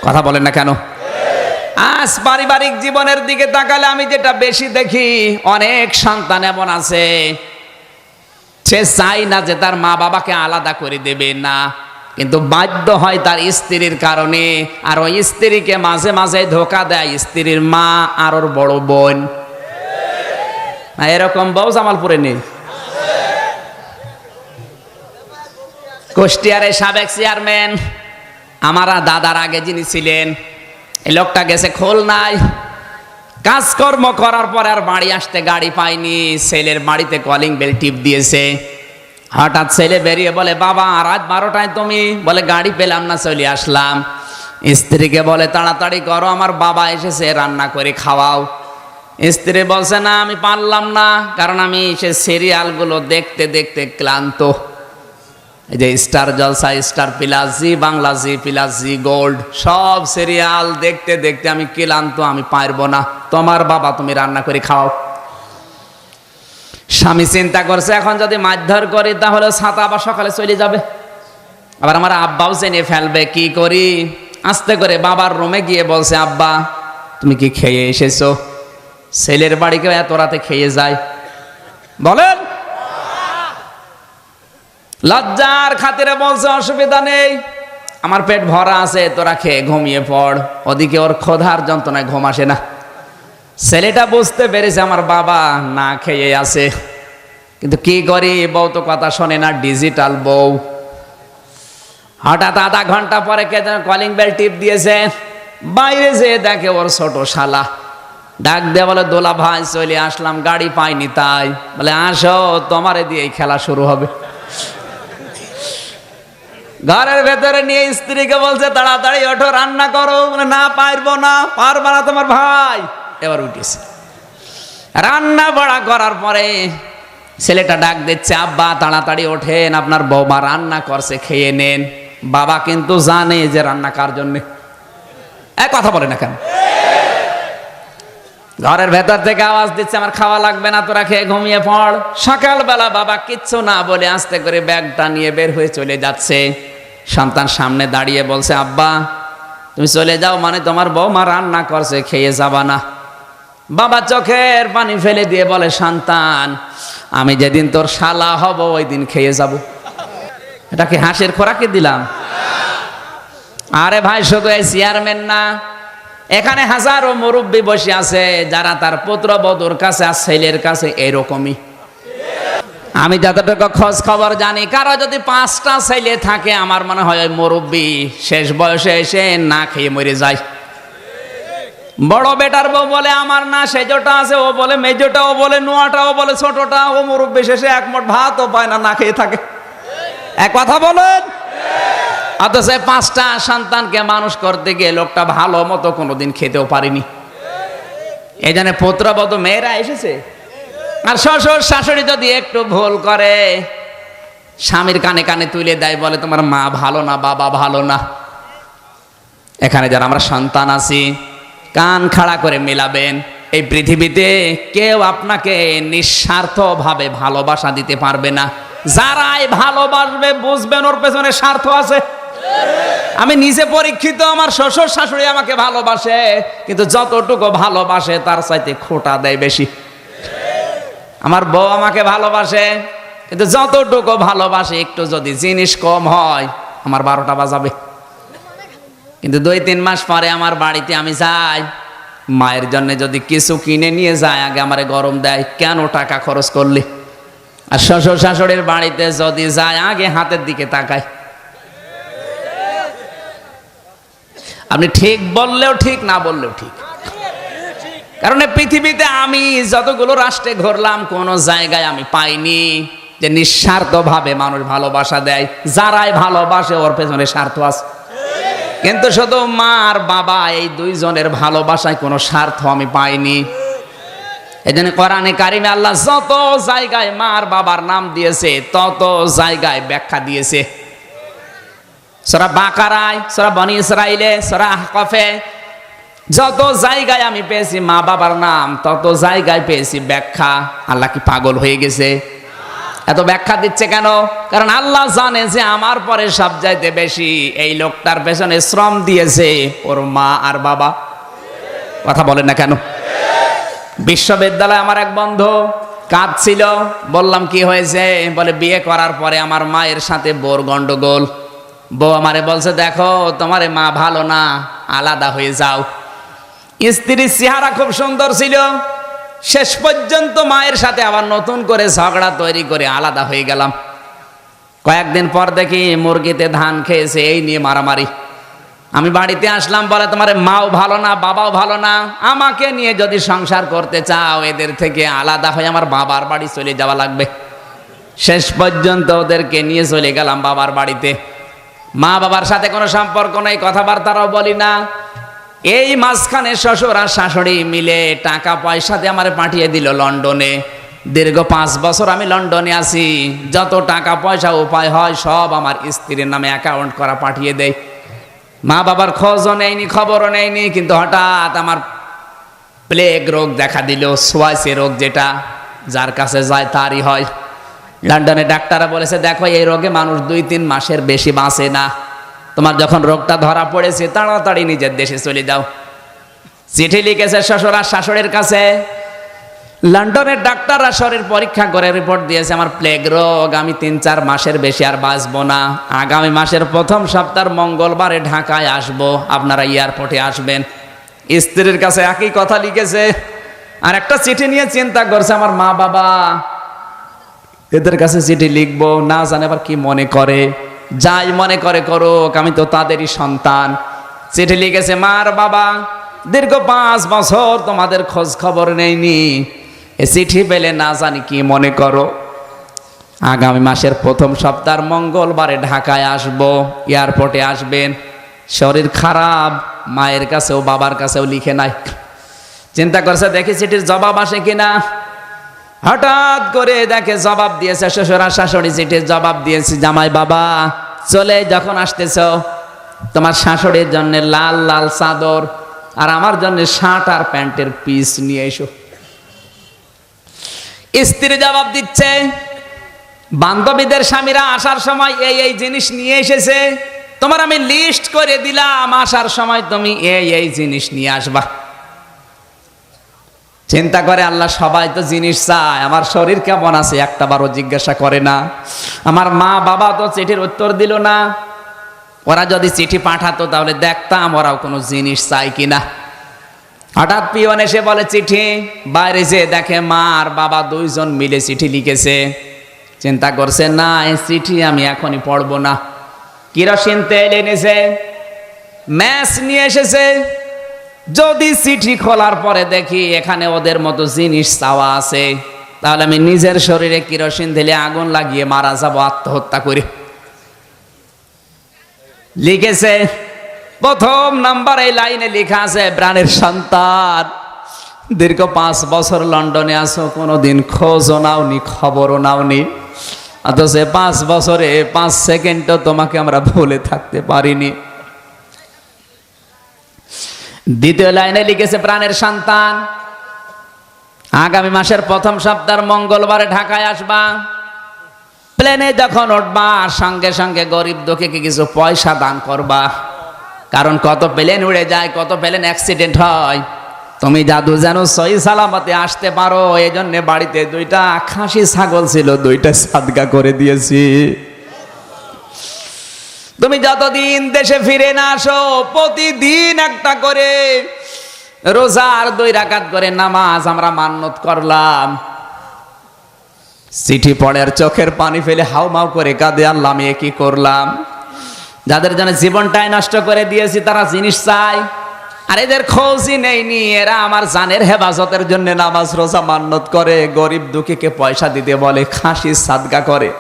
কথা বলেন না কেন? আজ পারিবারিক জীবনের দিকে তাকালে আমি যেটা বেশি দেখি, অনেক সন্তান এমন আছে সে চাই না যে তার মা বাবাকে আলাদা করে দেবে না, কিন্তু বাধ্য হয় তার স্ত্রীর কারণে। আর ওই স্ত্রীকে মাঝে মাঝে ধোকা দেয় স্ত্রীর মা আর ওর বড় বোন। এরকম বউ জামালপুরে নেই? কুষ্টিয়ারে সাবেক চেয়ারম্যান আমার দাদার আগে যিনি ছিলেন, এই লোকটা গেছে খুলনায় কাজকর্ম করার পর আর বাড়ি আসতে গাড়ি পায়নি। ছেলের বাড়িতে কলিং বেল টিপ দিয়েছে। হঠাৎ ছেলে বেরিয়ে বলে, বাবা রাত 12টায় তুমি? বলে গাড়ি পেলাম না, চলে আসলাম। স্ত্রীকে বলে, তাড়াতাড়ি করো, আমার বাবা এসেছে, রান্না করে খাওয়াও। স্ত্রী বলছে, না আমি পারলাম না, কারণ আমি সে সিরিয়ালগুলো দেখতে দেখতে ক্লান্ত। এই যে স্টার জলসা, স্টার প্লাস, জি বাংলা, জি প্লাস, জি গোল্ড, সব সিরিয়াল দেখতে দেখতে আমি ক্লান্ত, আমি পারবো না, তোমার বাবা তুমি রান্না করে খাও। স্বামী চিন্তা করছে, এখন যদি মারধর করি তাহলে ছাতা আবার সকালে চলে যাবে, আবার আমার আব্বাও জেনে ফেলবে। কি করি? আস্তে করে বাবার রুমে গিয়ে বলছে, আব্বা তুমি কি খেয়ে এসেছো? ছেলের বাড়ি কেউ এত রাতে খেয়ে যায়? বলেন। লজ্জার খাতিরে বলছে, অসুবিধা নেই, আমার পেট ভরা আছে, তোরা খেয়ে ঘুমিয়ে পড়। ওদিকে ওর ক্ষুধার যন্ত্রণায় ঘুম আসে না। ছেলেটা বুঝতে পেরেছে আমার বাবা না খেয়ে আছে, কিন্তু কি করি, বউ তো কথা শোনে না, ডিজিটাল বউ। হঠাৎ আধা ঘন্টা পরে কে যেন কলিং বেল টিপ দিয়েছে। বাইরে যেয়ে দেখে ওর ছোট শালা। ডাক দিয়ে বলে, দোলা ভাই চলে আসলাম, গাড়ি পাইনি তাই। বলে, আসো, তোমারে দিয়ে খেলা শুরু হবে। ঘরের ভেতরে নিয়ে স্ত্রীকে বলছে, তাড়াতাড়ি ওঠো, রান্না করো। বলে, না পারবো না। পারবা না তোমার ভাই? এবার উঠেছে। রান্না বড়া করার পরে ছেলেটা ডাক দিচ্ছে, আব্বা তাড়াতাড়ি ওঠেন, আপনার বৌমা রান্না করছে, খেয়ে নেন। বাবা কিন্তু জানে যে রান্না কার জন্যে। এক কথা বলে না কেন? ঘরের ভেতর থেকে আওয়াজ দিচ্ছে, আমার খাওয়া লাগবে না, তোরা খেয়ে ঘুমিয়ে পড়। সকালবেলা বাবা কিচ্ছু না বলে আস্তে করে ব্যাগটা নিয়ে বের হয়ে চলে যাচ্ছে। সন্তান সামনে দাঁড়িয়ে বলছে, আব্বা তুমি চলে যাও মানে তোমার বৌমা রান্না করছে, খেয়ে যাবা না? বাবা চোখের পানি ফেলে দিয়ে বলে, সন্তান আমি যেদিন তোর শালা হব ওই দিন খেয়ে যাব। এটা কি হাসির খোরাকে দিলাম? আরে ভাই, শুধু এই চেয়ারম্যান না, এখানে হাজারো মুরব্বী বসে আছে যারা তার পুত্রবধূর কাছে আর ছেলের কাছে এরকমই। আমি যতটুকু খোঁজ খবর জানি, কারো যদি 5টা ছেলে থাকে, আমার মনে হয় ওই মুরব্বী শেষ বয়সে এসে না খেয়ে মরে যায়। বড় বেটার বউ বলে, আমার না সেজোটা আছে, ও বলে মেজোটা, ও বলে নোয়াটা, ও বলে ছোটটা, ও মুরব্বী শেষে এক মুঠ ভাতও পায় না, না খেয়ে থাকে। এক কথা বলেন। অথচ 5টা সন্তানকে মানুষ করতে গিয়ে লোকটা ভালো মতো কোনোদিন খেতেও পারেনি। এই জন্য পুত্রবধূ মেয়েরা এসেছে। আর শ্বশুর শাশুড়ি যদি একটু ভুল করে, স্বামীর কানে কানে তুলে দেয়, বলে তোমার মা ভালো না, বাবা ভালো না। এখানে যারা আমরা সন্তান আছি, কান খাড়া করে মেলাবেন। এই পৃথিবীতে কেউ আপনাকে নিঃস্বার্থভাবে ভালোবাসা দিতে পারবে না। যারাই ভালোবাসবে বুঝবেন ওর পেছনে স্বার্থ আছে। আমি নিজে পরীক্ষিত, আমার শ্বশুর শাশুড়ি আমাকে ভালোবাসে, কিন্তু যতটুকু ভালোবাসে তার চাইতে খোঁটা দেয় বেশি। আমার বউ আমাকে ভালোবাসে, কিন্তু যতটুকু ভালোবাসে একটু যদি জিনিস কম হয় আমার 12টা বাজাবে। কিন্তু 2-3 মাস পরে আমার বাড়িতে আমি যাই, মায়ের জন্য যদি কিছু কিনে নিয়ে যায়, আগে আমারে গরম দেয়, কেন টাকা খরচ করলি? আর শ্বশুর শাশুড়ির বাড়িতে যদি যায়, আগে হাতের দিকে তাকায়। আপনি ঠিক বললেও ঠিক, না বললেও ঠিক। কারণ পৃথিবীতে আমি যতগুলো রাষ্ট্রে ঘুরলাম, কোন জায়গায় আমি পাইনি যে নিঃস্বার্থভাবে মানুষ ভালোবাসা দেয়। যারাই ভালোবাসে ওর পেছনে স্বার্থ আছে। কিন্তু শুধু মা আর বাবা, এই 2 জনের ভালোবাসায় কোনো স্বার্থ আমি পাইনি। এই জন্য কোরআনে কারিমে আল্লাহ যত জায়গায় মা আর বাবার নাম দিয়েছে, তত জায়গায় ব্যাখ্যা দিয়েছে। সূরা বাকারায়, সূরা বনী ইসরাইলে, সূরা আহকাফে, যত জায়গায় আমি পেয়েছি মা বাবার নাম, তত জায়গায় পেয়েছি ব্যাখ্যা। আল্লাহ কি পাগল হয়ে গেছে? এত ব্যাখ্যা দিচ্ছে কেন? কারণ আল্লাহ জানে যে আমার পরে সব চাইতে বেশি এই লোকটার পেছনে শ্রম দিয়েছে ওর মা আর বাবা। কথা বলেন না কেন? বিশ্ববিদ্যালয়ে আমার এক বন্ধু কাঁদছিল, বললাম কি হয়েছে? বলে বিয়ে করার পরে আমার মায়ের সাথে বউর গন্ডগোল। বউ আমারে বলছে দেখো তোমার মা ভালো না, আলাদা হয়ে যাও। স্ত্রীর চেহারা খুব সুন্দর ছিল, শেষ পর্যন্ত মায়ের সাথে আবার নতুন করে ঝগড়া তৈরি করে আলাদা হয়ে গেলাম। কয়েকদিন পর দেখি মুরগিতে ধান খেয়েছে, এই নিয়ে মারামারি। আমি বাড়িতে আসলাম, বলে তোমার মাও ভালো না, বাবাও ভালো না, আমাকে নিয়ে যদি সংসার করতে চাও এদের থেকে আলাদা হয়ে আমার বাবার বাড়ি চলে যাওয়া লাগবে। শেষ পর্যন্ত ওদেরকে নিয়ে চলে গেলাম বাবার বাড়িতে। মা বাবার সাথে কোনো সম্পর্ক নেই, কথাবার্তারাও বলি না। এই মাঝখানে শ্বশুর আর শাশুড়ি মিলে টাকা পয়সা দিয়ে আমার পাঠিয়ে দিল লন্ডনে। দীর্ঘ 5 বছর আমি লন্ডনে আছি, যত টাকা পয়সা উপায় হয় সব আমার স্ত্রীর নামে অ্যাকাউন্ট করা পাঠিয়ে দেয়। মা বাবার খোঁজও নেয়নি, খবরও নেয়নি। কিন্তু হঠাৎ আমার প্লেগ রোগ দেখা দিল, সোয়াইসি রোগ, যেটা যার কাছে যায় তারই হয়। লন্ডনে ডাক্তাররা বলেছে দেখো এই রোগে মানুষ 2-3 মাসের বেশি বাঁচে না, তোমার যখন রোগটা ধরা পড়েছে তাড়াতাড়ি নিজের দেশে চলে যাও। চিঠি লিখেছে শ্বশুর আর শাশুড়ির কাছে। লন্ডনের ডাক্তাররা শরীর পরীক্ষা করে রিপোর্ট দিয়েছে আমার প্লেগ রোগ, আমি 3-4 মাসের বেশি আর বাঁচবো না। আগামী মাসের প্রথম সপ্তাহের মঙ্গলবারে ঢাকায় আসবো, আপনারা এয়ারপোর্টে আসবেন। স্ত্রীর কাছে একই কথা লিখেছে। আর একটা চিঠি নিয়ে চিন্তা করছে আমার মা বাবা, এদের কাছে চিঠি লিখবো, না জানে আবার কি মনে করে। যাই মনে করে করুক, আমি তো তাদেরই সন্তান। চিঠি লিখেছে মার বাবা, দীর্ঘ 5 বছর তোমাদের খোঁজ খবর নেইনি, এ চিঠি পেলে না জানি কি মনে করো। আগামী মাসের প্রথম সপ্তাহের মঙ্গলবারে ঢাকায় আসবো, এয়ারপোর্টে আসবেন। শরীর খারাপ, মায়ের কাছেও বাবার কাছেও লিখে নাই। চিন্তা করছে দেখি চিঠির জবাব আসে কিনা। হঠাৎ করে দেখে জবাব দিয়েছে শ্বশুর আর শাশুড়ি, চিঠির জবাব দিয়েছে জামাই বাবা চলে যখন আসতেছ তোমার শাশুড়ির জন্য লাল লাল চাদর আর আমার জন্য শার্ট আর প্যান্টের পিস নিয়ে এসো। স্ত্রী জবাব দিচ্ছে বান্ধবীদের স্বামীরা আসার সময় এই এই জিনিস নিয়ে এসেছে, তোমার আমি লিস্ট করে দিলাম, আসার সময় তুমি এই এই জিনিস নিয়ে আসবা। চিন্তা করে আল্লাহ সবাই তো জিনিস চায়, আমার শরীর কেমন আছে একটা বারও জিজ্ঞাসা করে না। আমার মা বাবা তো চিঠির উত্তর দিল না, ওরা যদি চিঠি পাঠাতো তাহলে দেখতাম ওরাও কোনো জিনিস চায় কিনা। হঠাৎ পিয়ন এসে বলে চিঠি, বাইরে যে দেখে মা আর বাবা 2 জন মিলে চিঠি লিখেছে। চিন্তা করছে না এই চিঠি আমি এখনই পড়বো না। কেরোসিন তেল এনেছে, ম্যাচ নিয়ে এসেছে। যদি চিঠি খোলার পরে দেখি এখানে ওদের মতো জিনিস চাওয়া আছে, তাহলে আমি নিজের শরীরে কেরোসিন ঢেলে আগুন লাগিয়ে মারা যাবো আত্মহত্যা করে। লিখেছে প্রথম নাম্বার এই লাইনে লেখা আছে প্রাণের সন্তান, দীর্ঘ 5 বছর লন্ডনে আছো, কোনোদিন খোঁজও নাওনি, খবরও নাওনি, অথচ 5 বছরে 5 সেকেন্ডও তোমাকে আমরা ভুলে থাকতে পারিনি। দ্বিতীয় লাইনে লিখেছে প্রাণের সন্তান, আগামী মাসের প্রথম সপ্তাহের মঙ্গলবারে ঢাকায় আসবা। প্লেনে যখন উঠবা সঙ্গে সঙ্গে গরিব দুঃখীকে কিছু পয়সা দান করবা, কারণ কত প্লেন উড়ে যায়, কত প্লেন অ্যাক্সিডেন্ট হয়। তুমি জাদু যেন সহি সালামতে আসতে পারো, এই জন্য বাড়িতে 2টা খাসি ছাগল ছিল, 2টা সাদগা করে দিয়েছি। তুমি যতদিন দেশে ফিরে না আসো প্রতিদিন একটা করে রোজার 2 রাকাত করে নামাজ আমরা মান্নত করলাম। চিঠি পড়ে আর চোখের পানি ফেলে হাউমাউ করে কাঁদে, আল্লাহ আমি কি করলাম। যাদের জন্য জীবনটাই নষ্ট করে দিয়েছি তারা জিনিস চায়, আর এদের খোঁজই নেইনি। এরা আমার জানের হেফাজতের জন্য নামাজ রোজা মান্নত করে, গরিব দুঃখীকে পয়সা দিতে বলে, খাসি সাদগা করে।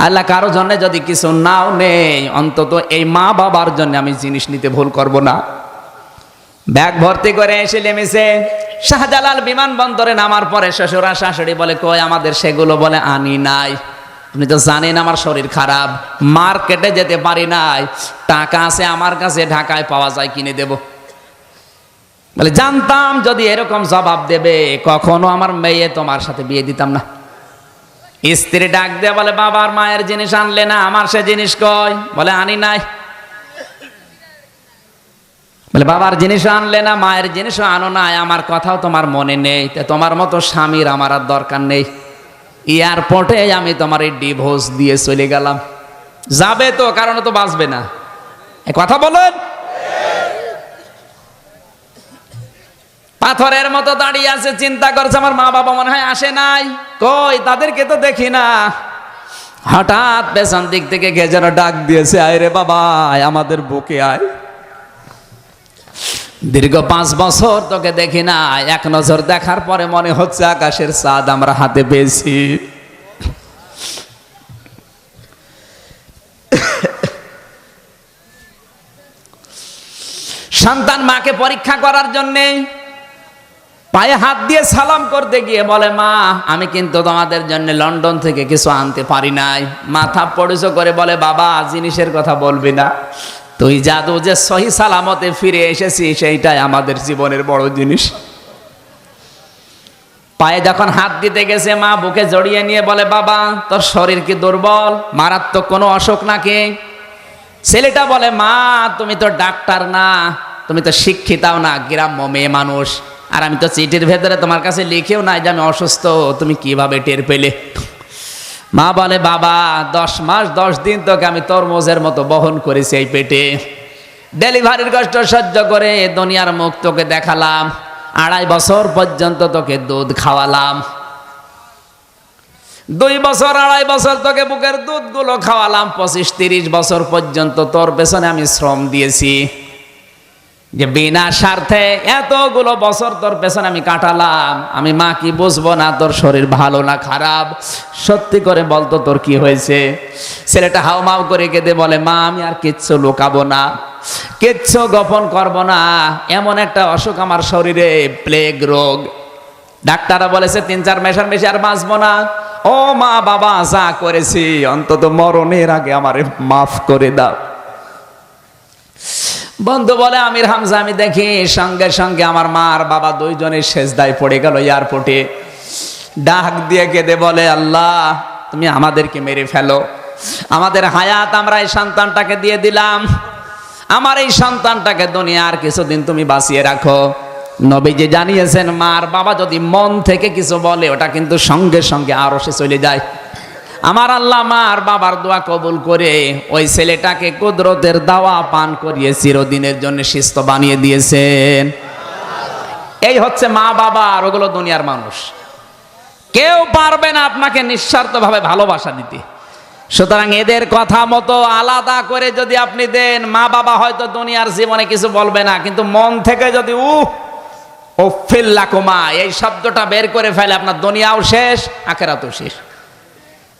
আল্লাহ কারো জন্য যদি কিছু নাও নেই, অন্তত এই মা বাবার জন্য আমি জিনিস নিতে ভুল করব না। ব্যাগ ভর্তি করে এসে নেমেছে শাহজালাল বিমানবন্দরে। নামার পরে শ্বশুর আর শাশুড়ি বলে কই আমাদের সেগুলো, বলে আনি নাই। আপনি তো জানেন আমার শরীর খারাপ, মার্কেটে যেতে পারি নাই, টাকা আছে আমার কাছে, ঢাকায় পাওয়া যায় কিনে দেব। বলে জানতাম যদি এরকম জবাব দেবে কখনো আমার মেয়ে তোমার সাথে বিয়ে দিতাম না। স্ত্রী ডাক দিয়ে বলে, বাবার মায়ের জিনিস আনলে না, আমার সে জিনিস কই? বলে, আনি নাই। বলে, বাবার জিনিস আনলে না, মায়ের জিনিসও আনো নাই, আমার কথাও তোমার মনে নেই, তা তোমার মতো স্বামীর আমার আর দরকার নেই। এয়ারপোর্টে আমি তোমার এই ডিভোর্স দিয়ে চলে গেলাম। যাবে তো, কারণ তো বাঁচবে না। কথা বলেন। পাথরের মতো দাঁড়িয়ে আছে, চিন্তা করছে আমার মা বাবা মনে হয় আসে নাই, কই তাদেরকে তো দেখি না। হঠাৎ পেছন দিক থেকে কে যেন ডাক দিয়েছে, আয় রে বাবা, আমাদের বুকে আয়। দীর্ঘ 5 বছর তোকে দেখি না, এক নজর দেখার পরে মনে হচ্ছে আকাশের চাঁদ আমরা হাতে পেয়েছি। সন্তান মাকে পরীক্ষা করার জন্যে পায়ে হাত দিয়ে সালাম করতে গিয়ে বলে, মা আমি কিন্তু তোমাদের জন্য লন্ডন থেকে কিছু আনতে পারি নাই। মাথা পড়েছো করে বলে, বাবা জিনিসের কথা বলবি না, তুই জাদু যে সহি সালামতে ফিরে এসেছিস সেইটাই আমাদের জীবনের বড় জিনিস। পায়ে যখন হাত দিতে গেছে, মা বুকে জড়িয়ে নিয়ে বলে, বাবা তোর শরীর কি দুর্বল, মারাত্মক কোনো অসুখ নাকি? ছেলেটা বলে, মা তুমি তো ডাক্তার না, তুমি তো শিক্ষিতাও না, গ্রাম্য মেয়ে মানুষ, আর আমি তো চিঠির ভেতরে তোমার কাছে লিখেও নাই যে আমি অসুস্থ, তুমি কিভাবে টের পেলে? মা বলে, বাবা 10 মাস 10 দিন তোকে আমি তরমুজের মতো বহন করেছি এই পেটে, ডেলিভারির কষ্ট সহ্য করে দুনিয়ার মুখ তোকে দেখালাম, 2.5 বছর পর্যন্ত তোকে দুধ খাওয়ালাম, 2 বছর 2.5 বছর তোকে বুকের দুধগুলো খাওয়ালাম, 25-30 বছর পর্যন্ত তোর পেছনে আমি শ্রম দিয়েছি, যে বিনা স্বার্থে এতগুলো বছর তোর পেছনে আমি কাটালাম, আমি মা কি বুঝবো না তোর শরীর ভালো না খারাপ? সত্যি করে বলতো তোর কি হয়েছে? ছেলেটা হাউমাউ করে কেঁদে বলে, মা আমি আর কিচ্ছু লুকাবো না, কিচ্ছু গোপন করব না, এমন একটা অসুখ আমার শরীরে, প্লেগ রোগ, ডাক্তাররা বলেছে 3-4 মাসের বেশি আর বাঁচবো না। ও মা বাবা যা করেছি অন্তত মরণের আগে আমারে মাফ করে দাও। বন্ধু বলে, আমির হামজা আমি দেখি সঙ্গে সঙ্গে আমার মা আর বাবা দুইজনের সেজদায় পড়ে গেল এয়ারপোর্টে, ডাক দিয়ে কেঁদে বলে, আল্লাহ তুমি আমাদেরকে মেরে ফেলো, আমাদের হায়াত আমরা এই সন্তানটাকে দিয়ে দিলাম, আমার এই সন্তানটাকে দুনিয়ার কিছুদিন তুমি বাঁচিয়ে রাখো। নবীজি জানিয়েছেন, মা আর বাবা যদি মন থেকে কিছু বলে ওটা কিন্তু সঙ্গে সঙ্গে আরো সে চলে যায়। আমার আল্লাহ মা আর বাবার দোয়া কবুল করে ওই ছেলেটাকে কুদরতের দাওয়া পান করিয়ে চিরদিনের জন্য সুস্থ বানিয়ে দিয়েছেন। এই হচ্ছে মা বাবা, আর ওগুলো দুনিয়ার মানুষ। কেউ পারবে না আপনাকে নিঃস্বার্থভাবে ভালোবাসা দিতে। সুতরাং এদের কথা মতো আলাদা করে যদি আপনি দেন, মা বাবা হয়তো দুনিয়ার জীবনে কিছু বলবে না, কিন্তু মন থেকে যদি উফিল্লাকুমা এই শব্দটা বের করে ফেলে, আপনার দুনিয়াও শেষ, আখিরাতও শেষ।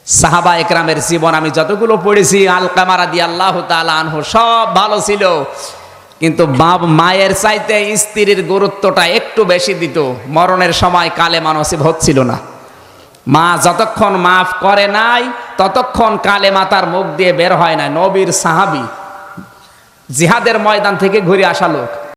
সাহাবা একরামের জীবন আমি যতগুলো পড়েছি, আলকামা রাদিয়াল্লাহু তাআলা আনহু সব ভালো ছিল, কিন্তু মায়ের চাইতে স্ত্রীর গুরুত্বটা একটু বেশি দিত। মরণের সময় কালেমা নসিব হচ্ছিল না, মা যতক্ষণ মাফ করে নাই ততক্ষণ কালেমা তার মুখ দিয়ে বের হয় না। নবীর সাহাবী, জিহাদের ময়দান থেকে ঘুরে আসা লোক,